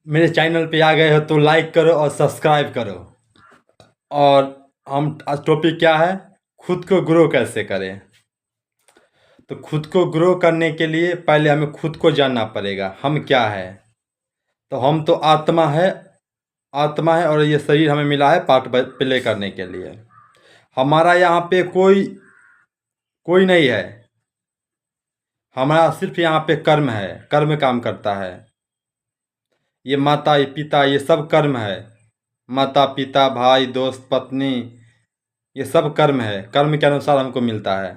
मेरे चैनल पे आ गए हो तो लाइक करो और सब्सक्राइब करो। और हम आज टॉपिक क्या है, खुद को ग्रो कैसे करें। तो खुद को ग्रो करने के लिए पहले हमें खुद को जानना पड़ेगा हम क्या है। तो हम तो आत्मा है, आत्मा है और ये शरीर हमें मिला है पार्ट प्ले करने के लिए। हमारा यहाँ पे कोई कोई नहीं है, हमारा सिर्फ यहाँ पे कर्म है, कर्म काम करता है। ये माता ये पिता ये सब कर्म है, माता पिता भाई दोस्त पत्नी ये सब कर्म है, कर्म के अनुसार हमको मिलता है।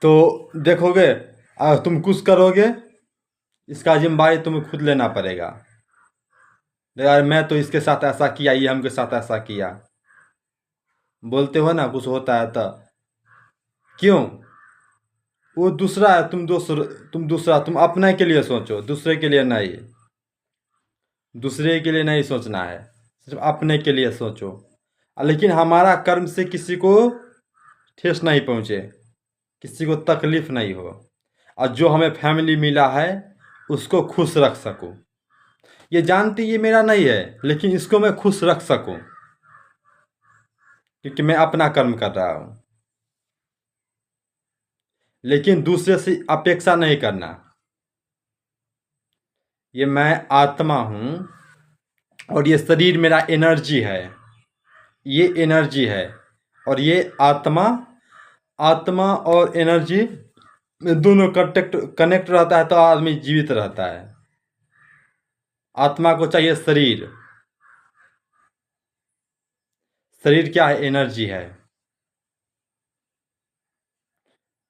तो देखोगे अगर तुम कुछ करोगे इसका जिम्मेदारी तुम्हें खुद लेना पड़ेगा। यार मैं तो इसके साथ ऐसा किया, ये हमके साथ ऐसा किया, बोलते हो ना कुछ होता है तो क्यों, वो दूसरा है, तुम दूसरा, तुम अपने के लिए सोचो, दूसरे के लिए नहीं। दूसरे के लिए नहीं सोचना है, सिर्फ अपने के लिए सोचो। लेकिन हमारा कर्म से किसी को ठेस नहीं पहुँचे, किसी को तकलीफ नहीं हो, और जो हमें फैमिली मिला है उसको खुश रख सकूं। ये जानती ये मेरा नहीं है लेकिन इसको मैं खुश रख सकूं, क्योंकि मैं अपना कर्म कर रहा हूं। लेकिन दूसरे से अपेक्षा नहीं करना। ये मैं आत्मा हूं और ये शरीर मेरा एनर्जी है, ये एनर्जी है। और ये आत्मा, आत्मा और एनर्जी में दोनों कनेक्ट रहता है तो आदमी जीवित रहता है। आत्मा को चाहिए शरीर, शरीर क्या है, एनर्जी है।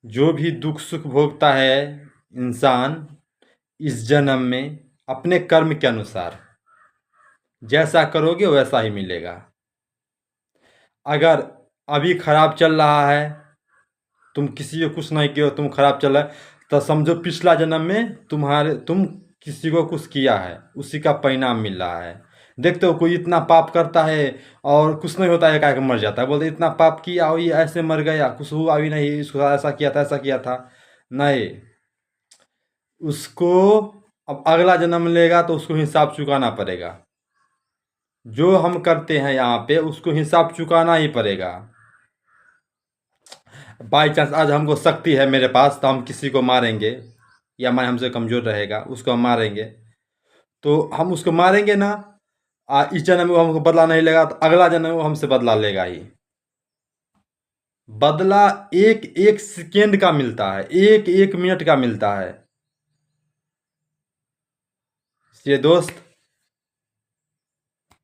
जो भी दुख सुख भोगता है इंसान इस जन्म में अपने कर्म के अनुसार, जैसा करोगे वैसा ही मिलेगा। अगर अभी खराब चल रहा है, तुम किसी को कुछ नहीं किए हो, तुम खराब चल रहा है, तो समझो पिछला जन्म में तुम किसी को कुछ किया है, उसी का परिणाम मिल रहा है। देखते हो कोई इतना पाप करता है और कुछ नहीं होता है, एकाएक मर जाता है, बोलते इतना पाप किया और ये ऐसे मर गया, कुछ हुआ भी नहीं, इसको ऐसा किया था ऐसा किया था। नहीं, उसको अब अगला जन्म लेगा तो उसको हिसाब चुकाना पड़ेगा। जो हम करते हैं यहाँ पे उसको हिसाब चुकाना ही पड़ेगा। बाई चांस आज हमको शक्ति है मेरे पास तो हम किसी को मारेंगे, या मैं हमसे कमज़ोर रहेगा उसको हम मारेंगे, तो हम उसको मारेंगे ना। इस जन्म में वो हमको बदला नहीं लेगा तो अगला जन्म में वो हमसे बदला लेगा ही। बदला एक एक सेकेंड का मिलता है, एक एक मिनट का मिलता है। ये दोस्त,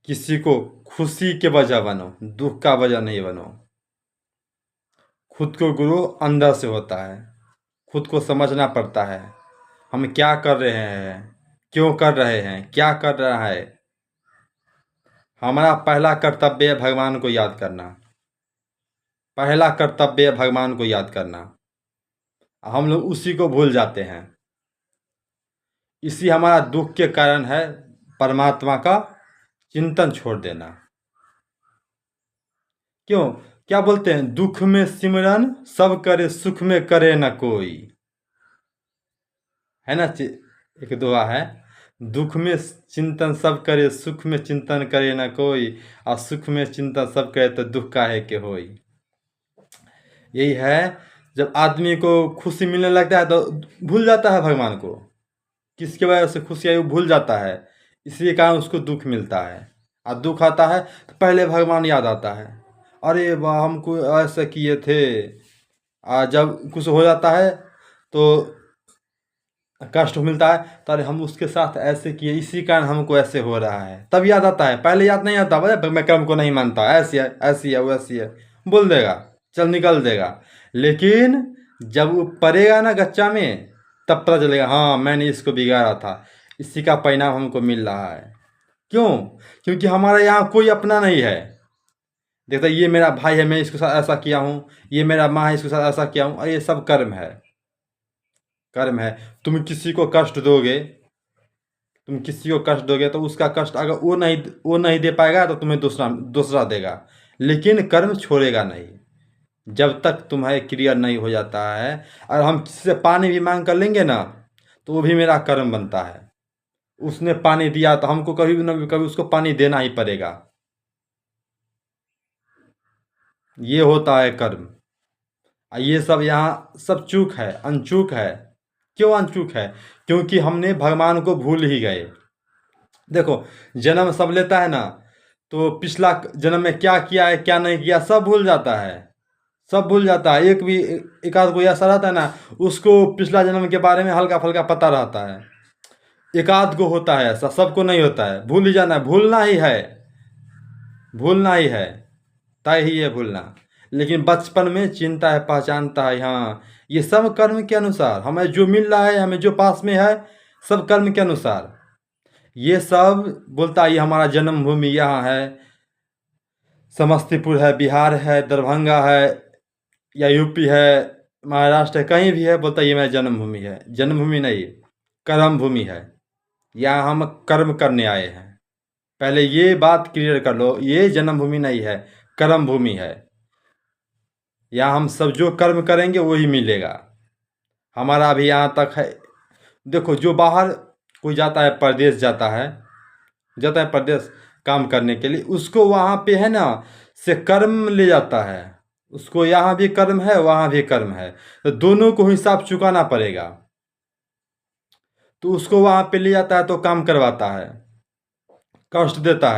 किसी को खुशी के वजह बनो, दुख का वजह नहीं बनो। खुद को गुरु अंदर से होता है, खुद को समझना पड़ता है हम क्या कर रहे हैं, क्यों कर रहे हैं, क्या कर रहा है। हमारा पहला कर्तव्य है भगवान को याद करना, पहला कर्तव्य है भगवान को याद करना। हम लोग उसी को भूल जाते हैं, इसी हमारा दुख के कारण है परमात्मा का चिंतन छोड़ देना। क्यों, क्या बोलते हैं, दुख में सिमरन सब करे सुख में करे न कोई, है ना। एक दुआ है, दुख में चिंतन सब करे सुख में चिंतन करे न कोई, और सुख में चिंतन सब करे तो दुख काहे के होई। यही है, जब आदमी को खुशी मिलने लगता है तो भूल जाता है भगवान को, किसके वजह से खुशी आई वो भूल जाता है, इसी कारण उसको दुख मिलता है। और दुख आता है तो पहले भगवान याद आता है, अरे वाह हमको ऐसा किए थे। जब कुछ हो जाता है तो कष्ट मिलता है, तो अरे हम उसके साथ ऐसे किए, इसी कारण हमको ऐसे हो रहा है, तब याद आता है। पहले याद नहीं आता, भाई मैं कर्म को नहीं मानता, ऐसी है वैसी है, बोल देगा, चल निकल देगा। लेकिन जब वो पड़ेगा ना गच्चा में तब पता चलेगा, हाँ मैंने इसको बिगाड़ा था, इसी का परिणाम हमको मिल रहा है। क्यों, क्योंकि हमारा यहाँ कोई अपना नहीं है। देखता ये मेरा भाई है, मैं इसके साथ ऐसा किया हूँ, ये मेरा माँ है इसके साथ ऐसा किया हूँ, और ये सब कर्म है, कर्म है। तुम किसी को कष्ट दोगे, तुम किसी को कष्ट दोगे तो उसका कष्ट अगर वो नहीं दे पाएगा तो तुम्हें दूसरा दूसरा देगा, लेकिन कर्म छोड़ेगा नहीं जब तक तुम्हारे क्लियर नहीं हो जाता है। और हम किसी से पानी भी मांग कर लेंगे ना, तो वो भी मेरा कर्म बनता है। उसने पानी दिया तो हमको कभी भी न कभी उसको पानी देना ही पड़ेगा। ये होता है कर्म। ये सब यहाँ सब चूक है, अनचूक है। क्यों अनचूक है? क्योंकि हमने भगवान को भूल ही गए। देखो, जन्म सब लेता है ना, तो पिछला जन्म में क्या किया है क्या नहीं किया सब भूल जाता है। सब भूल जाता है। एक आध कोई ऐसा रहता है ना, उसको पिछला जन्म के बारे में हल्का फुल्का पता रहता है। एक आध को होता है ऐसा, सबको नहीं होता है। भूल ही जाना है, भूलना ही है, भूलना ही है, तय ही है भूलना। लेकिन बचपन में चिंता है, पहचानता है, हाँ ये सब कर्म के अनुसार हमें जो मिल रहा है, हमें जो पास में है, सब कर्म के अनुसार। ये सब बोलता है ये हमारा जन्मभूमि यहाँ है, समस्तीपुर है, बिहार है, दरभंगा है, या यूपी है, महाराष्ट्र है, कहीं भी है, बोलता है ये मेरा जन्मभूमि है। जन्मभूमि नहीं, कर्म भूमि है। यहाँ हम कर्म करने आए हैं। पहले ये बात क्लियर कर लो, ये जन्मभूमि नहीं है, कर्म भूमि है। यहाँ हम सब जो कर्म करेंगे वही मिलेगा। हमारा भी यहाँ तक है। देखो, जो बाहर कोई जाता है, परदेश जाता है परदेश काम करने के लिए, उसको वहाँ पे है ना से कर्म ले जाता है। उसको यहाँ भी कर्म है, वहाँ भी कर्म है, तो दोनों को हिसाब चुकाना पड़ेगा। तो उसको वहाँ पे ले जाता है तो काम करवाता है, कष्ट देता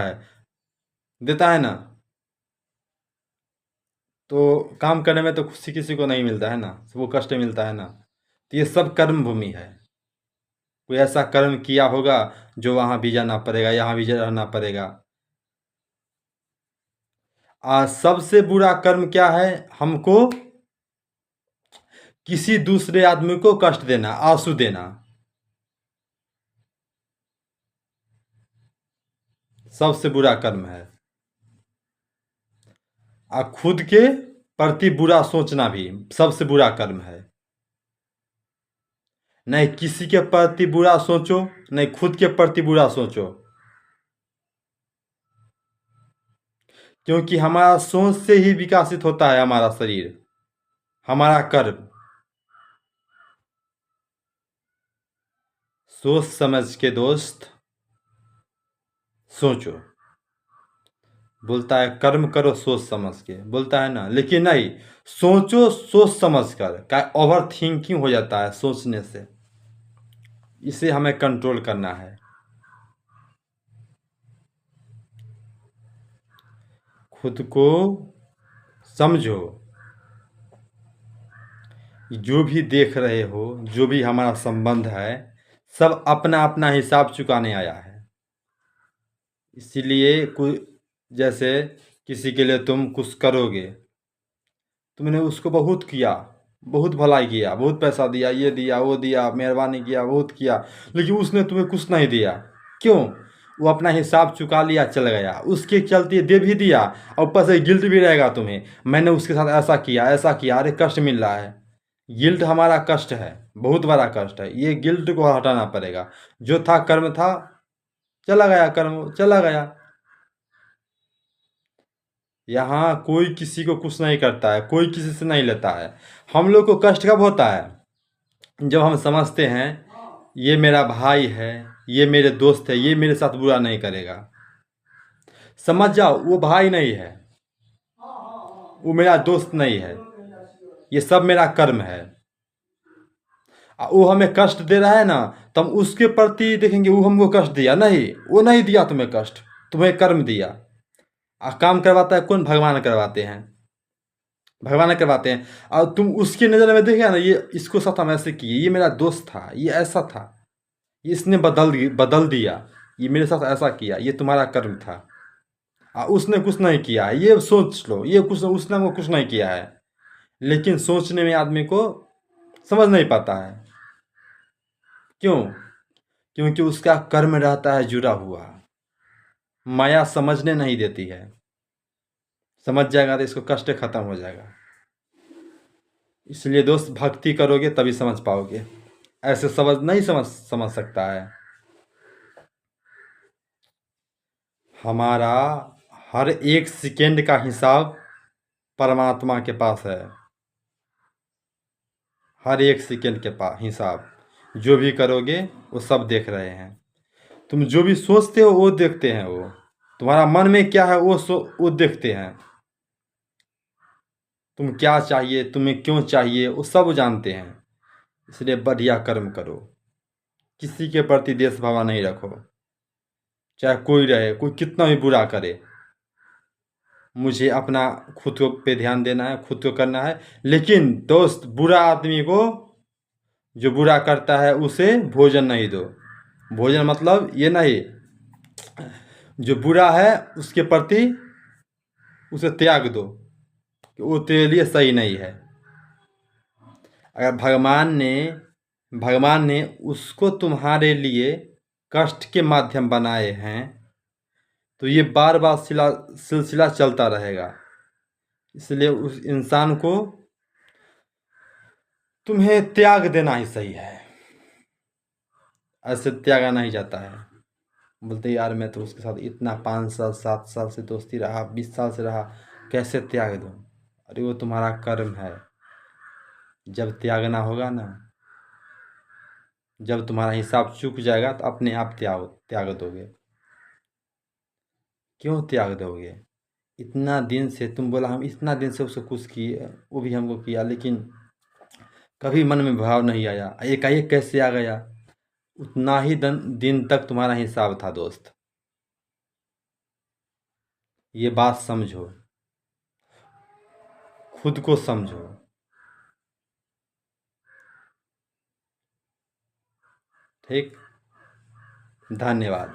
है ना। तो काम करने में तो खुशी किसी को नहीं मिलता है ना, सबको कष्ट मिलता है ना। तो ये सब कर्म भूमि है। कोई ऐसा कर्म किया होगा जो वहाँ भी जाना पड़ेगा, यहाँ भी रहना पड़ेगा। सबसे बुरा कर्म क्या है? हमको किसी दूसरे आदमी को कष्ट देना, आंसू देना, सबसे बुरा कर्म है। खुद के प्रति बुरा सोचना भी सबसे बुरा कर्म है। नहीं किसी के प्रति बुरा सोचो, नहीं खुद के प्रति बुरा सोचो, क्योंकि हमारा सोच से ही विकसित होता है हमारा शरीर, हमारा कर्म। सोच समझ के दोस्त सोचो। बोलता है कर्म करो सोच समझ के, बोलता है ना, लेकिन नहीं, सोचो सोच समझ कर। का ओवर थिंकिंग हो जाता है सोचने से। इसे हमें कंट्रोल करना है। खुद को समझो। जो भी देख रहे हो, जो भी हमारा संबंध है, सब अपना अपना हिसाब चुकाने आया है। इसीलिए कोई, जैसे किसी के लिए तुम कुछ करोगे, तुमने उसको बहुत किया, बहुत भलाई किया, बहुत पैसा दिया, ये दिया वो दिया, मेहरबानी किया, बहुत किया, लेकिन उसने तुम्हें कुछ नहीं दिया। क्यों? वो अपना हिसाब चुका लिया, चल गया। उसके चलते दे भी दिया और ऊपर से गिल्ट भी रहेगा तुम्हें, मैंने उसके साथ ऐसा किया, अरे कष्ट मिल रहा है। गिल्ट हमारा कष्ट है, बहुत बड़ा कष्ट है। ये गिल्ट को हटाना पड़ेगा। जो था कर्म था, चला गया, कर्म चला गया। यहाँ कोई किसी को कुछ नहीं करता है, कोई किसी से नहीं लेता है। हम लोग को कष्ट कब होता है? जब हम समझते हैं ये मेरा भाई है, ये मेरे दोस्त है, ये मेरे साथ बुरा नहीं करेगा। समझ जाओ, वो भाई नहीं है, वो मेरा दोस्त नहीं है, ये सब मेरा कर्म है। वो हमें कष्ट दे रहा है ना, तो हम उसके प्रति देखेंगे वो हमको कष्ट दिया नहीं, वो नहीं दिया तुम्हें कष्ट, तुम्हें कर्म दिया। काम करवाता है कौन? भगवान करवाते हैं, भगवान करवाते हैं। और तुम उसकी नज़र में देखेगा ना, ये इसको साथ हम ऐसे किए, ये मेरा दोस्त था, ये ऐसा था, ये इसने बदल दिया, ये मेरे साथ ऐसा किया, ये तुम्हारा कर्म था। उसने कुछ नहीं किया है, ये सोच लो, ये कुछ उसने हमको कुछ नहीं किया है। लेकिन सोचने में आदमी को समझ नहीं पाता है। क्यों? क्योंकि उसका कर्म रहता है जुड़ा हुआ, माया समझने नहीं देती है। समझ जाएगा तो इसको कष्ट खत्म हो जाएगा। इसलिए दोस्त, भक्ति करोगे तभी समझ पाओगे, ऐसे समझ सकता है। हमारा हर एक सेकेंड का हिसाब परमात्मा के पास है, हर एक सेकेंड के पास हिसाब। जो भी करोगे वो सब देख रहे हैं। तुम जो भी सोचते हो वो देखते हैं वो। तुम्हारा मन में क्या है वो देखते हैं। तुम क्या चाहिए, तुम्हें क्यों चाहिए, वो सब जानते हैं। इसलिए बढ़िया कर्म करो। किसी के प्रति द्वेष भाव नहीं रखो, चाहे कोई रहे, कोई कितना भी बुरा करे। मुझे अपना खुद को पे ध्यान देना है, खुद को करना है। लेकिन दोस्त, बुरा आदमी को, जो बुरा करता है उसे भोजन नहीं दो। भोजन मतलब ये नहीं, जो बुरा है उसके प्रति उसे त्याग दो, कि वो तेरे लिए सही नहीं है। अगर भगवान ने उसको तुम्हारे लिए कष्ट के माध्यम बनाए हैं, तो ये बार बार सिलसिला चलता रहेगा। इसलिए उस इंसान को तुम्हें त्याग देना ही सही है। ऐसे त्यागा नहीं जाता है। बोलते यार मैं तो उसके साथ इतना 5 साल 7 साल से दोस्ती रहा, 20 साल से रहा, कैसे त्याग दूँ? अरे वो तुम्हारा कर्म है। जब त्यागना होगा ना, जब तुम्हारा हिसाब चूक जाएगा तो अपने आप त्याग दोगे। क्यों त्याग दोगे? इतना दिन से तुम बोला, हम इतना दिन से उसको कुछ किए, वो भी हमको किया, लेकिन कभी मन में भाव नहीं आया, एकाएक कैसे आ गया? उतना ही दिन तक तुम्हारा हिसाब था दोस्त। ये बात समझो, खुद को समझो। ठीक, धन्यवाद।